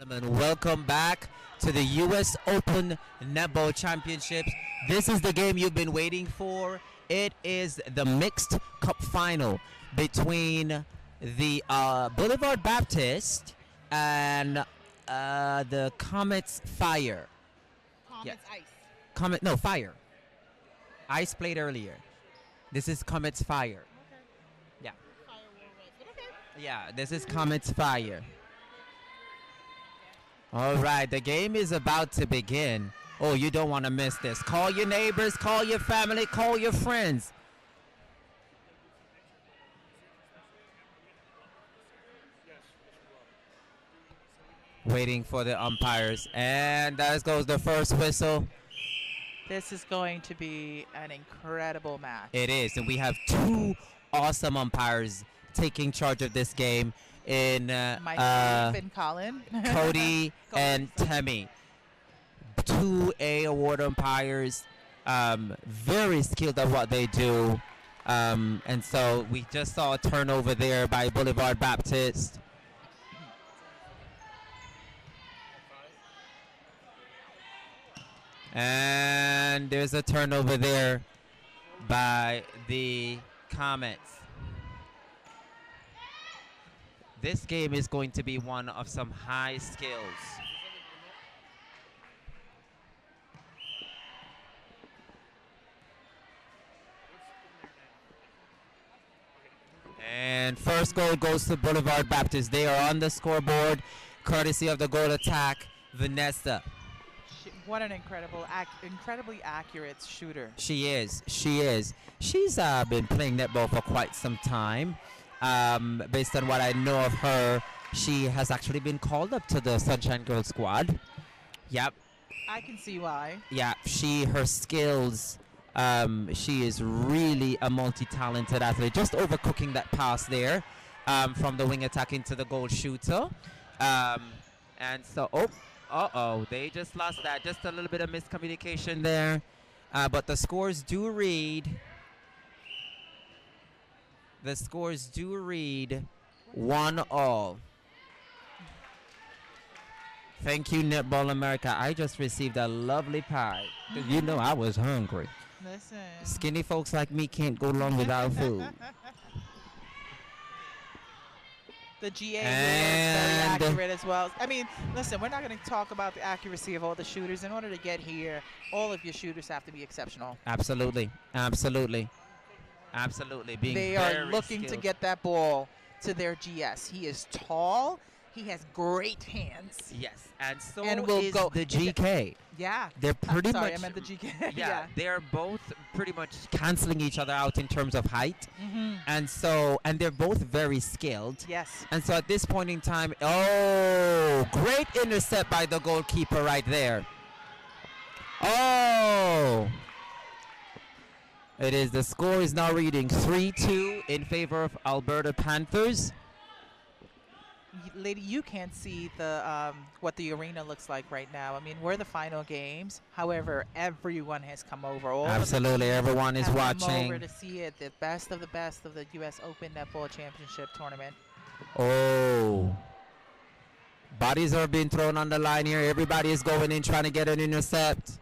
Gentlemen, welcome back to the US Open Netball Championships. This is the game you've been waiting for. It is the mixed cup final between the Boulevard Baptist and the Comets Fire. Comets Ice. Fire. Ice played earlier. This is Comets Fire. Okay. Yeah. Fire War Red, but okay. Yeah, this is Comets Fire. All right, the game is about to begin. Oh, you don't want to miss this. Call your neighbors, call your family, call your friends. Waiting for the umpires. And there goes the first whistle. This is going to be an incredible match. It is, and we have two awesome umpires taking charge of this game in Myself and Colin. Cody and Temi. 2A award umpires, very skilled at what they do. And so we just saw a turnover there by Boulevard Baptist. And there's a turnover there by the Comets. This game is going to be one of some high skills. And first goal goes to Boulevard Baptist. They are on the scoreboard, courtesy of the goal attack, Vanessa. What an incredibly accurate shooter. She is. She is. She's been playing netball for quite some time. Based on what I know of her, she has actually been called up to the Sunshine Girls squad. Yep. I can see why. Yeah, her skills, she is really a multi-talented athlete. Just overcooking that pass there from the wing attack into the goal shooter. And so, they just lost that. Just a little bit of miscommunication there. But the scores do read. The scores do read 1-all. Thank you, Netball America. I just received a lovely pie. You know I was hungry. Listen. Skinny folks like me can't go long without food. The GA is very accurate as well. I mean, listen, we're not going to talk about the accuracy of all the shooters. In order to get here, all of your shooters have to be exceptional. Absolutely. Absolutely. Absolutely. They are looking to get that ball to their GS. He is tall. He has great hands. Yes, and so will is go the GK. Yeah. They're pretty I much. meant the GK. Yeah, they're both pretty much canceling each other out in terms of height. And they're both very skilled. Yes. And so at this point in time, great intercept by the goalkeeper right there. It is, the score is now reading 3-2 in favor of Alberta Panthers. Lady, you can't see the what the arena looks like right now. I mean, we're the final games. However, everyone has come over. Absolutely, everyone is watching. Come over to see it. The best of the US Open Netball Championship tournament. Bodies are being thrown on the line here. Everybody is going in trying to get an intercept.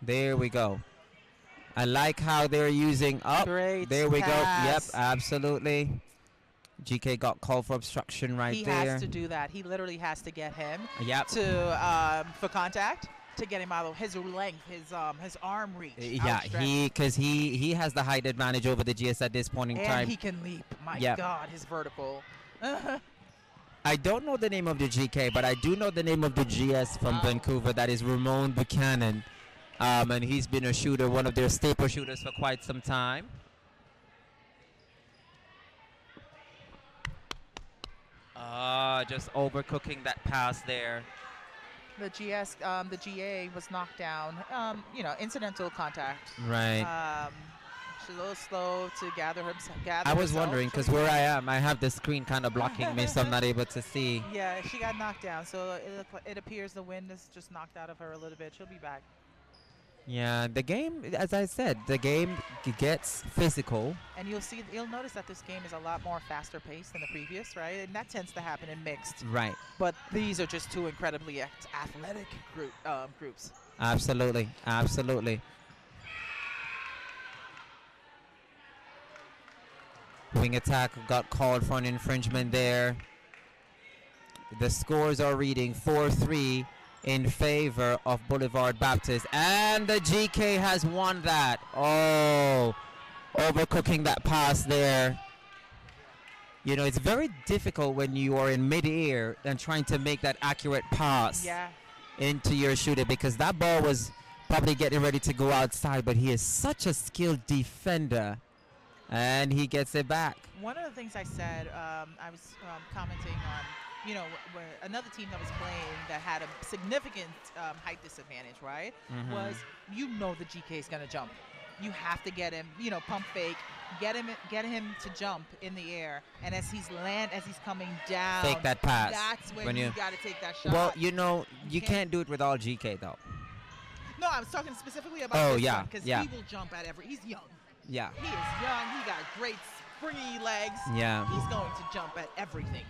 There we go. I like how they're using Great there we pass. go. Yep, absolutely. GK got called for obstruction there. He has to do that. He literally has to get him to for contact to get him out of his length, his arm reach. Yeah, he has the height advantage over the GS at this point in time. And he can leap. My God, his vertical. I don't know the name of the GK, but I do know the name of the GS from Vancouver. That is Ramon Buchanan. And he's been a shooter, one of their staple shooters for quite some time. Just overcooking that pass there. The GA was knocked down. Incidental contact. Right. She's a little slow to gather herself. I was wondering, because where I am, I have the screen kind of blocking me, so I'm not able to see. Yeah, she got knocked down, so it appears the wind is just knocked out of her a little bit. She'll be back. Yeah, the game, as I said, the game gets physical. And you'll notice that this game is a lot more faster paced than the previous, right? And that tends to happen in mixed. Right. But these are just two incredibly athletic groups. Absolutely. Absolutely. Wing attack got called for an infringement there. The scores are reading 4-3 in favor of Boulevard Baptist. And the GK has won that. Oh, overcooking that pass there. You know, it's very difficult when you are in mid-air and trying to make that accurate pass into your shooter, because that ball was probably getting ready to go outside, but he is such a skilled defender. And he gets it back. One of the things I said, I was commenting on, you know, where another team that was playing that had a significant height disadvantage, right? Was, you know, the GK is going to jump. You have to get him, you know, pump fake, get him to jump in the air, and as he's coming down, take that pass. That's when you got to take that shot. Well, you know, you can't do it with all GK though. No, I was talking specifically about this one, because he will jump at he's young. Yeah. He is young. He got great springy legs. Yeah. He's going to jump at everything.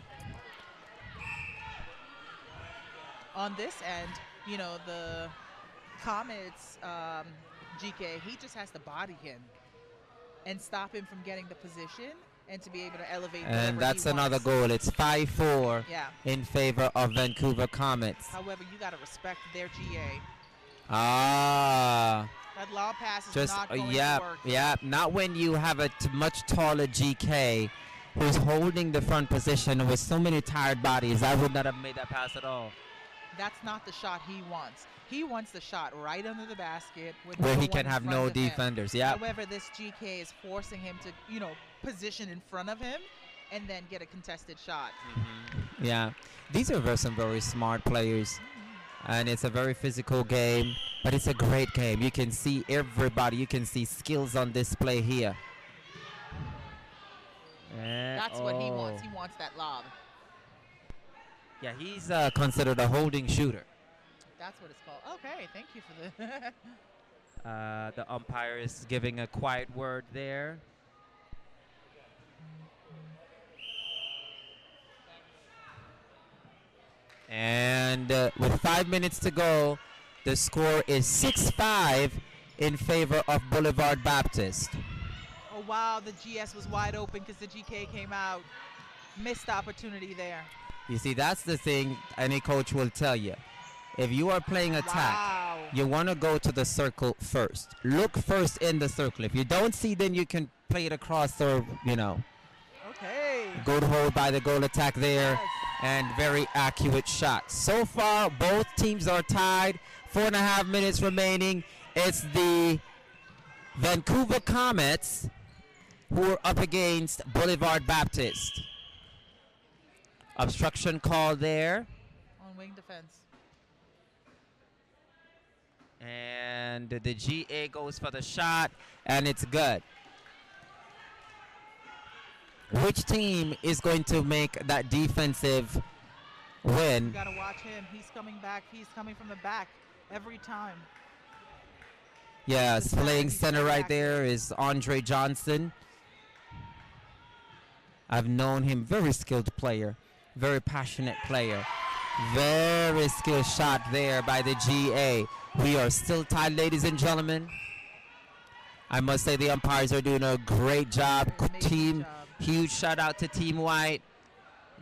On this end, you know, the Comets GK, he just has to body him and stop him from getting the position and to be able to elevate. And that's another goal. It's 5-4 in favor of Vancouver Comets. However, you got to respect their GA. Ah. That lob pass is not going to work. Yeah, not when you have a much taller GK who's holding the front position with so many tired bodies. I would not have made that pass at all. That's not the shot he wants. He wants the shot right under the basket where he can have no defenders. Yeah. However, this GK is forcing him to, you know, position in front of him and then get a contested shot. Yeah, these are some very smart players. And it's a very physical game, but it's a great game. You can see everybody. You can see skills on display here. That's what he wants. He wants that lob. Yeah, he's considered a holding shooter. That's what it's called. Okay, thank you for the... The umpire is giving a quiet word there. And with 5 minutes to go, the score is 6-5 in favor of Boulevard Baptist. Oh, wow, the GS was wide open because the GK came out. Missed opportunity there. You see, that's the thing any coach will tell you. If you are playing attack, you want to go to the circle first. Look first in the circle. If you don't see, then you can play it across or, you know. Okay. Good hold by the goal attack there. Yes. And very accurate shot. So far, both teams are tied. 4.5 minutes remaining. It's the Vancouver Comets who are up against Boulevard Baptist. Obstruction call there. On wing defense. And the GA goes for the shot, and it's good. Which team is going to make that defensive win? You gotta watch him. He's coming back. He's coming from the back every time. Yes, playing center right there is Andre Johnson. I've known him, very skilled player, very passionate player. Very skilled shot there by the GA. We are still tied, ladies and gentlemen. I must say the umpires are doing a great job. Team. Huge shout out to Team White.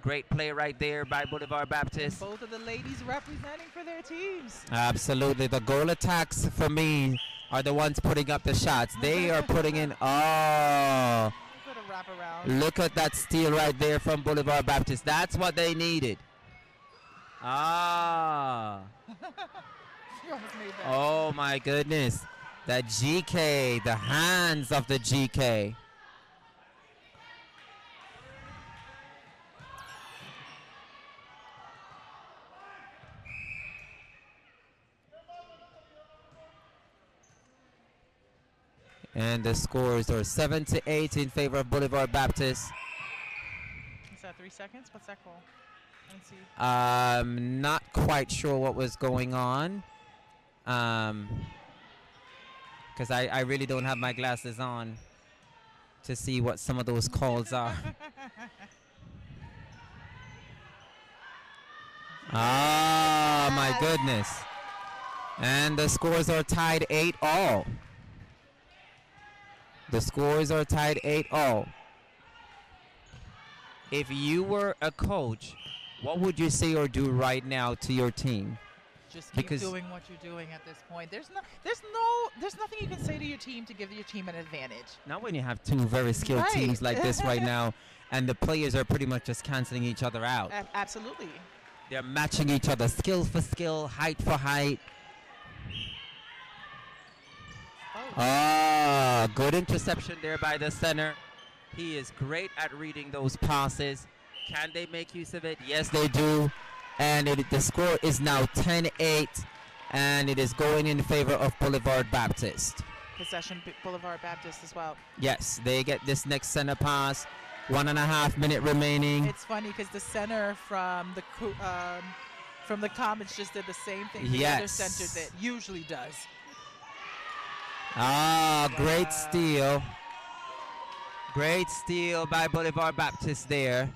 Great play right there by Boulevard Baptist. And both of the ladies representing for their teams. Absolutely. The goal attacks for me are the ones putting up the shots. They are putting in, look at that steal right there from Boulevard Baptist. That's what they needed. Oh my goodness. That GK, the hands of the GK. And the scores are 7-8 in favor of Boulevard Baptist. Is that 3 seconds? What's that call? Let's see. Not quite sure what was going on. because I really don't have my glasses on to see what some of those calls are. Ah, my goodness. And the scores are tied 8-all. The scores are tied 8-all. If you were a coach, what would you say or do right now to your team? Just keep doing what you're doing at this point. There's nothing you can say to your team to give your team an advantage. Not when you have two very skilled teams like this right now, and the players are pretty much just canceling each other out. Absolutely. They're matching each other, skill for skill, height for height. Ah, good interception there by the center. He is great at reading those passes. Can they make use of it? Yes, they do. And the score is now 10-8, and it is going in favor of Boulevard Baptist. Possession Boulevard Baptist as well. Yes, they get this next center pass. 1.5 minutes remaining. It's funny because the center from the Comets just did the same thing the other center usually does. Ah, great steal. Great steal by Boulevard Baptist there.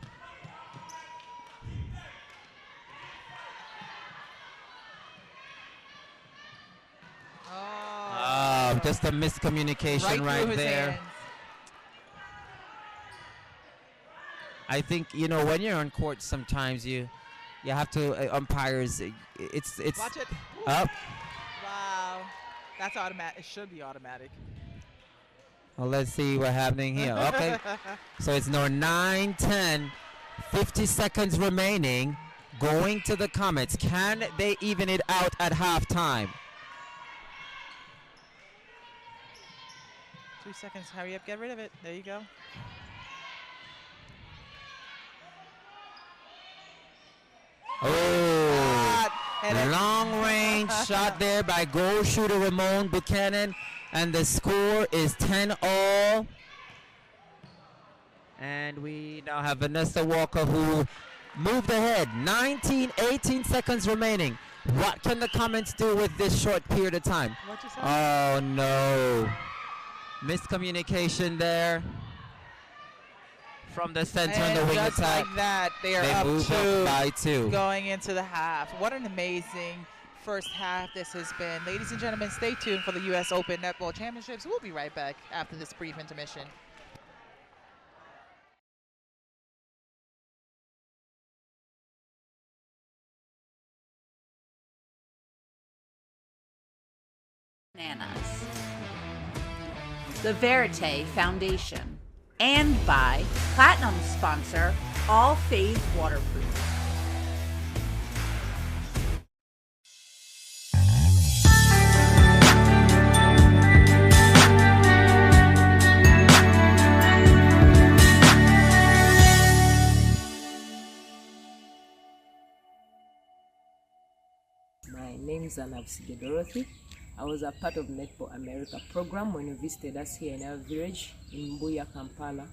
Oh, just a miscommunication right there. Hands. I think, you know, when you're on court, sometimes you have to umpires. It's watch it. Up. Wow, that's automatic. It should be automatic. Well, let's see what's happening here. Okay, so it's now 9-10, 50 seconds remaining. Going to the Comets. Can they even it out at halftime? 2 seconds. Hurry up. Get rid of it. There you go. Oh, long range shot there by goal shooter Ramon Buchanan, and the score is 10-all. And we now have Vanessa Walker, who moved ahead. 18 seconds remaining. What can the Comets do with this short period of time? Oh no, miscommunication there from the center and the wing just attack. Like that, they are move up by 2 going into the half. What an amazing first half this has been. Ladies and gentlemen, stay tuned for the US Open Netball Championships. We'll be right back after this brief intermission. Bananas. The Verite Foundation. And by Platinum sponsor, All Phase Waterproof. My name is Anavsige Dorothy. I was a part of Netball America program when you visited us here in our village in Mbuya, Kampala.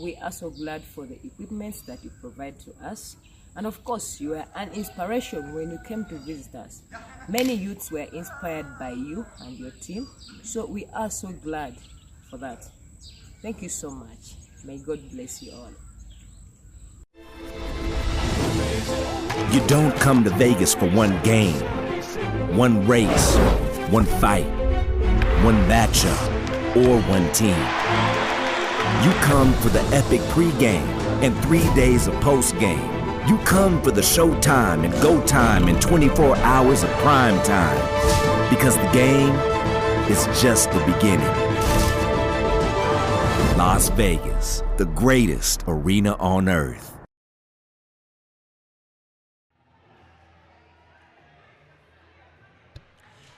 We are so glad for the equipment that you provide to us. And of course, you were an inspiration when you came to visit us. Many youths were inspired by you and your team. So we are so glad for that. Thank you so much. May God bless you all. You don't come to Vegas for one game, one race, one fight, one matchup, or one team. You come for the epic pregame and 3 days of postgame. You come for the showtime and go time and 24 hours of prime time. Because the game is just the beginning. Las Vegas, the greatest arena on earth.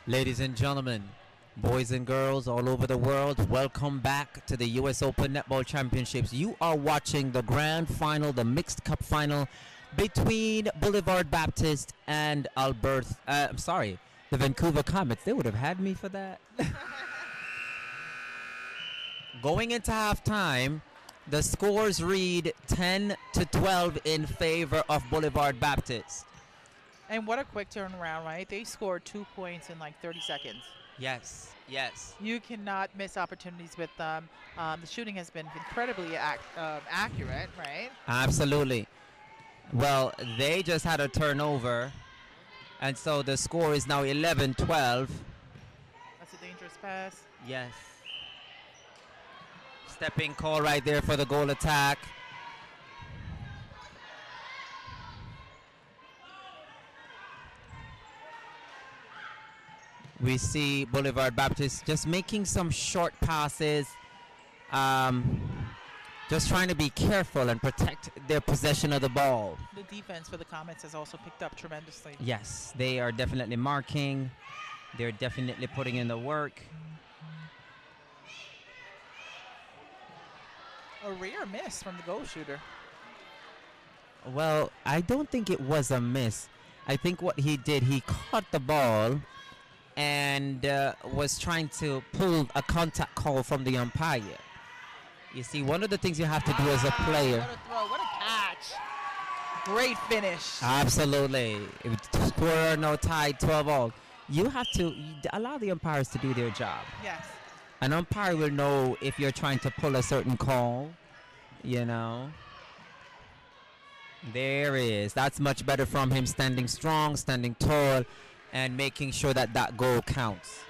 Ladies and gentlemen, boys and girls all over the world, welcome back to the US Open Netball Championships. You are watching the grand final, the mixed cup final between Boulevard Baptist and the Vancouver Comets. They would have had me for that. Going into halftime, the scores read 10-12 in favor of Boulevard Baptist. And what a quick turnaround, right? They scored 2 points in like 30 seconds. Yes, yes. You cannot miss opportunities with them. The shooting has been incredibly accurate, right? Absolutely. Well, they just had a turnover, and so the score is now 11-12. That's a dangerous pass. Yes. Stepping call right there for the goal attack. We see Boulevard Baptist just making some short passes, just trying to be careful and protect their possession of the ball. The defense for the Comets has also picked up tremendously. Yes, they are definitely marking. They're definitely putting in the work. A rare miss from the goal shooter. Well, I don't think it was a miss. I think what he did, he caught the ball and was trying to pull a contact call from the umpire. You see, one of the things you have to do as a player. What a throw, what a catch. Great finish. Absolutely. Score or no tied 12-all. You have to allow the umpires to do their job. Yes. An umpire will know if you're trying to pull a certain call, you know. There is. That's much better from him, standing strong, standing tall, and making sure that that goal counts.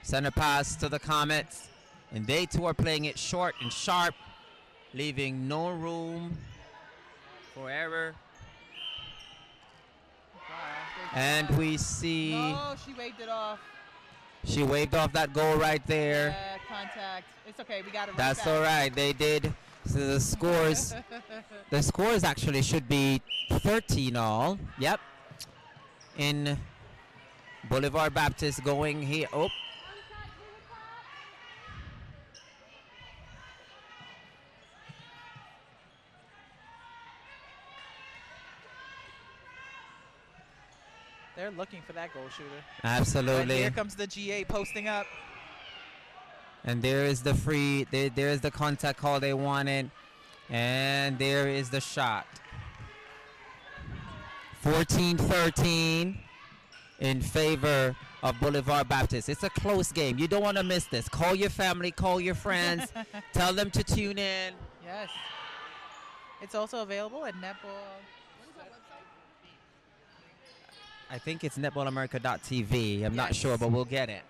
Center pass to the Comets, and they too are playing it short and sharp, leaving no room for error. And we see... Oh, she waved it off. She waved off that goal right there. Yeah, contact. It's okay, we got it right That's back. all right. They did. So the scores, the scores actually should be 13-all. Yep. In Boulevard Baptist going here. Oh. They're looking for that goal shooter. Absolutely. And here comes the GA posting up. And there is the free, there is the contact call they wanted. And there is the shot. 14-13 in favor of Boulevard Baptist. It's a close game. You don't want to miss this. Call your family, call your friends. Tell them to tune in. Yes. It's also available at Netball. I think it's netballamerica.tv. I'm not Yes. sure, but we'll get it.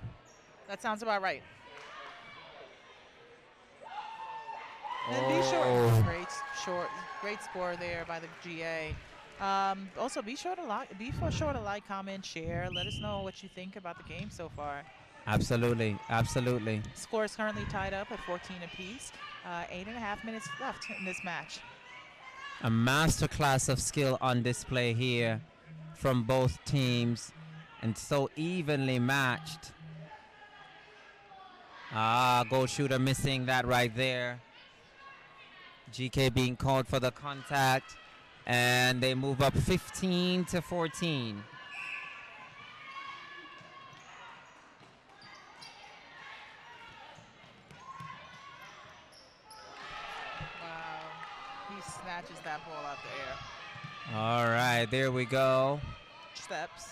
That sounds about right. And Oh. be sure, great score there by the GA. Also, be sure to like, comment, share. Let us know what you think about the game so far. Absolutely, absolutely. Score is currently tied up at 14 apiece. 8.5 minutes left in this match. A masterclass of skill on display here from both teams, and so evenly matched. Goal shooter missing that right there. GK being called for the contact, and they move up 15-14. Wow. He snatches that ball out the air. All right, there we go. Steps.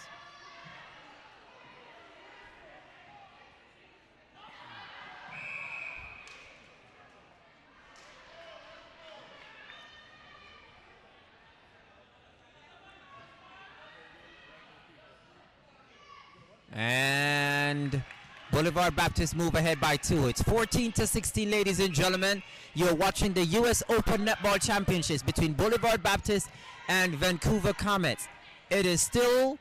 And Boulevard Baptist move ahead by 2. It's 14-16, ladies and gentlemen. You're watching the US Open Netball Championships between Boulevard Baptist and Vancouver Comets. It is still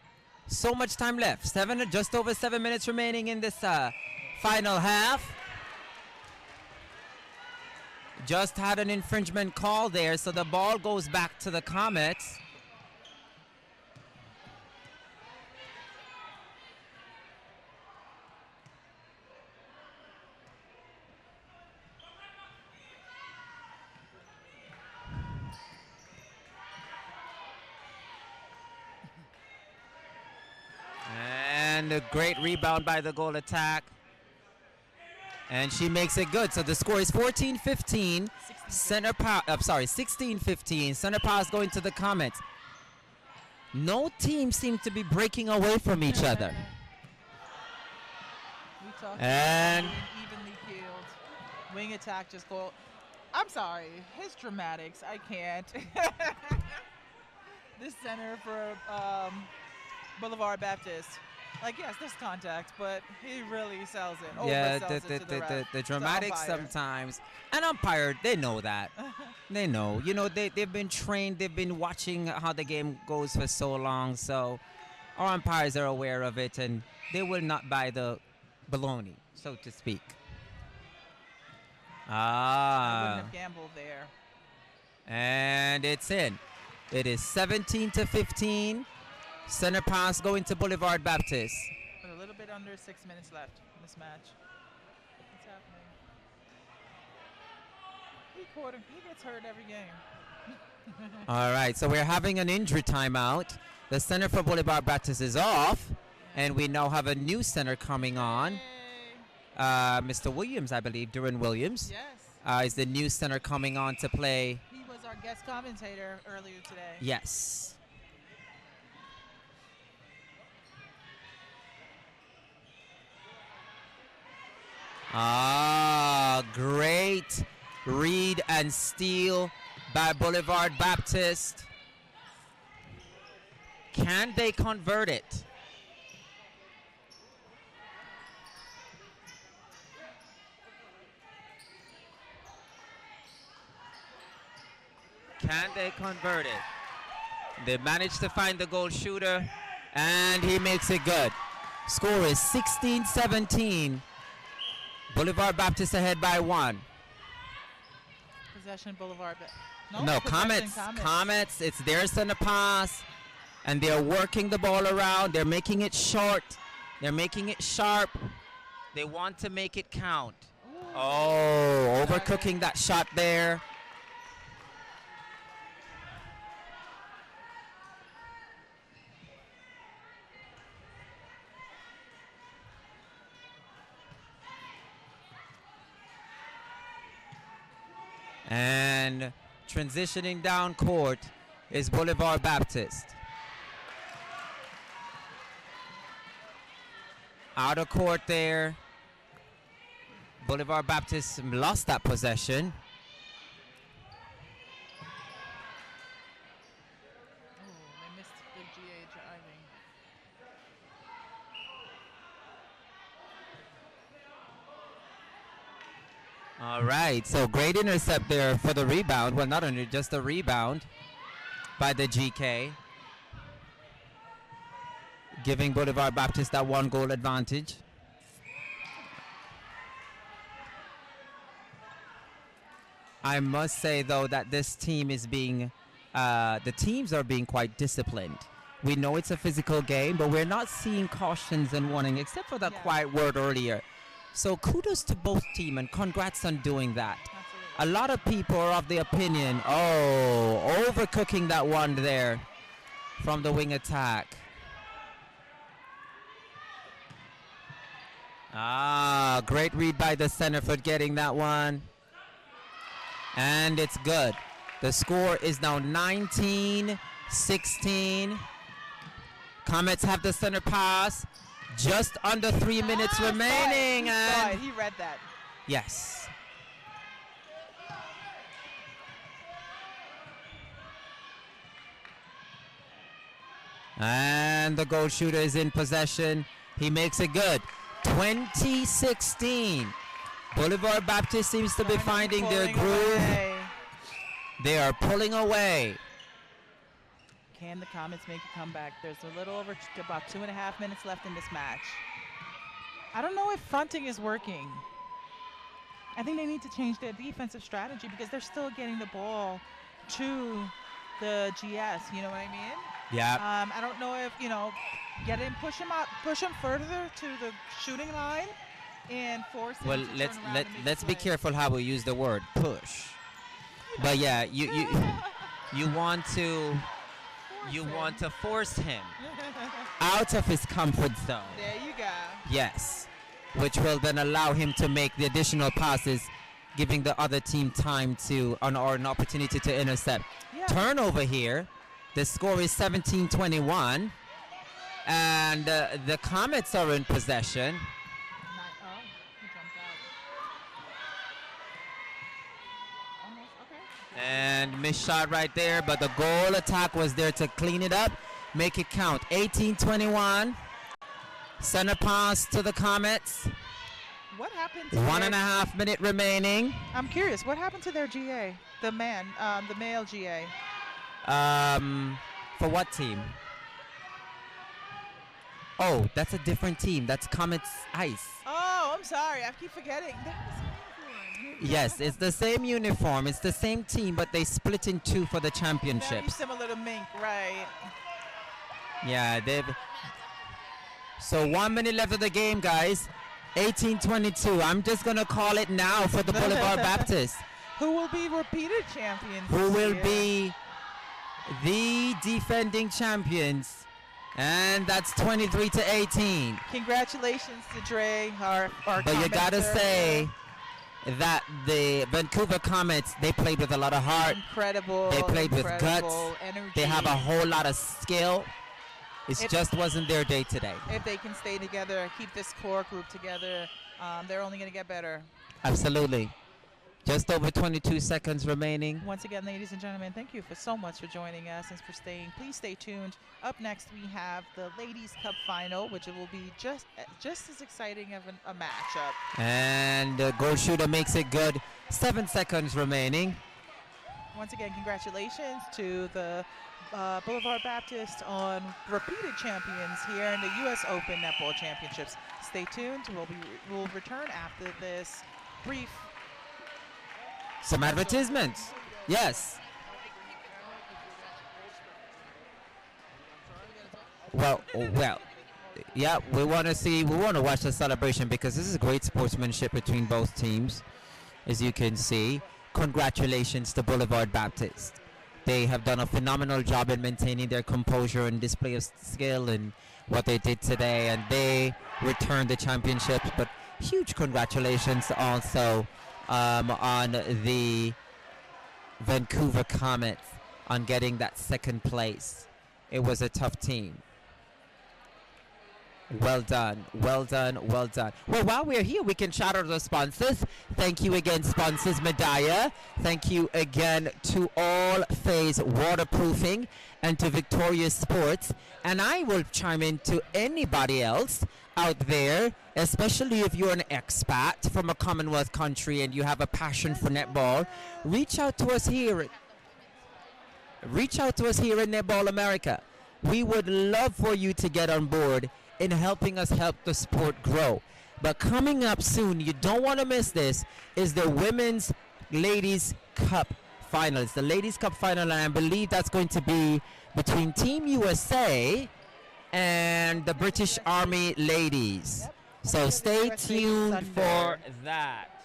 so much time left. Just over 7 minutes remaining in this final half. Just had an infringement call there, so the ball goes back to the Comets. And a great rebound by the goal attack. And she makes it good. So the score is 14-15. 16-15. Center pass going to the Comets. No team seems to be breaking away from each other. We talked And about being evenly keeled. Wing attack just go. I'm sorry, his dramatics. I can't. This center for Boulevard Baptist. Like, yes, there's contact, but he really sells it. yeah, Oversells it to the ref, the to dramatics umpire. sometimes. And umpire, they know that. They know. You know, they've been trained. They've been watching how the game goes for so long. So our umpires are aware of it, and they will not buy the baloney, so to speak. I wouldn't have gambled there. And it's in. It is 17-15. Center pass going to Boulevard Baptist. With a little bit under 6 minutes left in this match. What's happening? He gets hurt every game. All right, so we're having an injury timeout. The center for Boulevard Baptist is off, and we now have a new center coming on. Yay. Mr. Williams, I believe, Duran Williams, Yes. is the new center coming on to play. He was our guest commentator earlier today. Yes. Great read and steal by Boulevard Baptist. Can they convert it? Can they convert it? They managed to find the goal shooter, and he makes it good. Score is 16-17. Boulevard Baptist ahead by 1. Possession Boulevard. No, possession Comets. It's their center pass, and they're working the ball around. They're making it short. They're making it sharp. They want to make it count. Oh, overcooking that shot there. And transitioning down court is Boulevard Baptist. Out of court there. Boulevard Baptist lost that possession. Oh, they missed the GA driving. All right, so great intercept there for the rebound. Well, not only just a rebound by the GK, giving Boulevard Baptist that 1-goal advantage. I must say, though, that this team is being, the teams are being quite disciplined. We know it's a physical game, but we're not seeing cautions and warning, except for that quiet word earlier. So kudos to both teams, and congrats on doing that. Absolutely. A lot of people are of the opinion, overcooking that one there from the wing attack. Great read by the center for getting that one. And it's good. The score is now 19-16. Comets have the center pass. Just under 3 minutes remaining. He saw it. He read that. Yes. And the goal shooter is in possession. He makes it good. 2016. Boulevard Baptist seems to be finding their groove. Away. They are pulling away. Can the Comets make a comeback? There's a little over about 2.5 minutes left in this match. I don't know if fronting is working. I think they need to change their defensive strategy because they're still getting the ball to the GS. You know what I mean? Yeah. I don't know if, get him, push him further to the shooting line and force him to turn around and make let's a be play. careful how we use the word push. But yeah, you want to force him out of his comfort zone. There you go. Yes, which will then allow him to make the additional passes, giving the other team time to or an opportunity to intercept. Yeah. Turnover here. The score is 17-21. And the Comets are in possession. He jumped out. Almost, okay. And missed shot right there, but the goal attack was there to clean it up, make it count. 18-21. Center pass to the Comets. What happened to 1.5 minute remaining. I'm curious, what happened to their GA? The male GA. For what team? Oh, that's a different team. That's Comets Ice. Oh, I'm sorry. I keep forgetting. Yes, it's the same uniform. It's the same team, but they split in two for the Very championships. similar to Mink, right? Yeah, they've. So 1 minute left of the game, guys. 18-22. I'm just going to call it now for the Boulevard Baptist. Who will be repeated champions? Who this will year? be the defending champions. And that's 23-18. Congratulations to Dre, our But you gotta commenter. say that the Vancouver Comets, they played with a lot of heart. Incredible. They played with incredible guts. Energy. They have a whole lot of skill. It just wasn't their day today. If they can stay together, keep this core group together, they're only going to get better. Absolutely. Just over 22 seconds remaining. Once again, ladies and gentlemen, thank you so much for joining us and for staying. Please stay tuned. Up next, we have the Ladies Cup Final, which it will be just as exciting of a matchup. And the goal shooter makes it good. 7 seconds remaining. Once again, congratulations to the Boulevard Baptist on repeated champions here in the US Open Netball Championships. Stay tuned. We'll return after this brief. Some advertisements. Yes. Well, yeah, we want to watch the celebration because this is great sportsmanship between both teams, as you can see. Congratulations to Boulevard Baptist. They have done a phenomenal job in maintaining their composure and display of skill and what they did today, and they returned the championships. But huge congratulations also on the Vancouver Comets on getting that second place. It was a tough team. Well done, well done, well done. Well, while we're here, we can shout out the sponsors. Thank you again, sponsors Medaya. Thank you again to All Phase Waterproofing and to Victoria Sports. And I will chime in to anybody else out there, especially if you're an expat from a Commonwealth country and you have a passion for netball. Reach out to us here. Reach out to us here in Netball America. We would love for you to get on board in helping us help the sport grow. But coming up soon, you don't want to miss this, is the Women's Ladies Cup Finals. The Ladies Cup Final, and I believe that's going to be between Team USA and the British Army Ladies. So stay tuned for that.